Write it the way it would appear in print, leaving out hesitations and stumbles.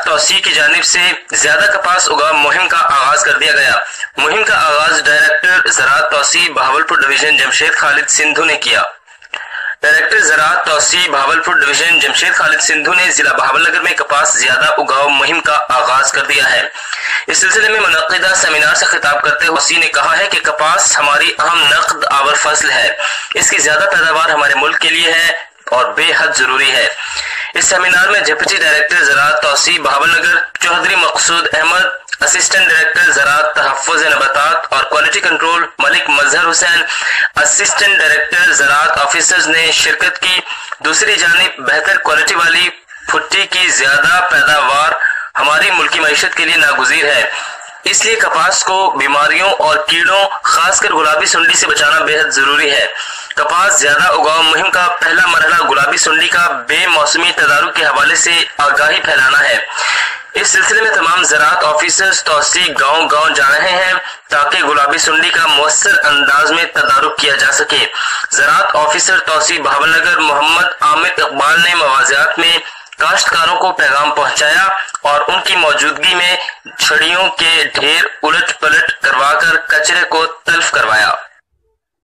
توسیع کی جانب سے زیادہ کپاس اگاؤ مہم کا آغاز کر دیا گیا۔ مہم کا آغاز ڈائریکٹر زراعت توسیع بہاولپور ڈویژن جمشید خالد سندھو نے کیا۔ ڈائریکٹر زراعت توسیع بہاولپور ڈویژن جمشید خالد سندھو نے ضلع بہاول نگر میں کپاس زیادہ اگاؤ مہم کا آغاز کر دیا ہے۔ اس سلسلے میں منعقدہ سیمینار سے خطاب کرتے ہوئے توسیع نے کہا ہے کہ کپاس ہماری اہم نقد آور فصل ہے، اس کی زیادہ پیداوار ہمارے ملک کے لیے ہے اور بے حد ضروری ہے۔ اس سیمینار میں ڈپٹی ڈائریکٹر زراعت توسیع بہاول نگر چودھری مقصود احمد، اسسٹنٹ ڈائریکٹر زراعت تحفظ نباتات اور کوالٹی کنٹرول ملک مظہر حسین، اسسٹنٹ ڈائریکٹر زراعت آفیسرز نے شرکت کی۔ دوسری جانب بہتر کوالٹی والی بھٹی کی زیادہ پیداوار ہماری ملکی معیشت کے لیے ناگزیر ہے، اس لیے کپاس کو بیماریوں اور کیڑوں خاص کر گلابی سنڈی سے بچانا بے حد ضروری ہے۔ کپاس زیادہ اگاؤ مہم کا پہلا مرحلہ گلابی سنڈی کا بے موسمی تدارک کے حوالے سے آگاہی پھیلانا ہے۔ اس سلسلے میں تمام زراعت آفیسرز توسیع گاؤں گاؤں جا رہے ہیں تاکہ گلابی سنڈی کا مؤثر انداز میں تدارک کیا جا سکے۔ زراعت آفیسر توسیع بہاول نگر محمد عامر اقبال نے مواضعات میں کاشتکاروں کو پیغام پہنچایا اور ان کی موجودگی میں چھڑیوں کے ڈھیر الٹ پلٹ کروا کر کچرے کو تلف کروایا۔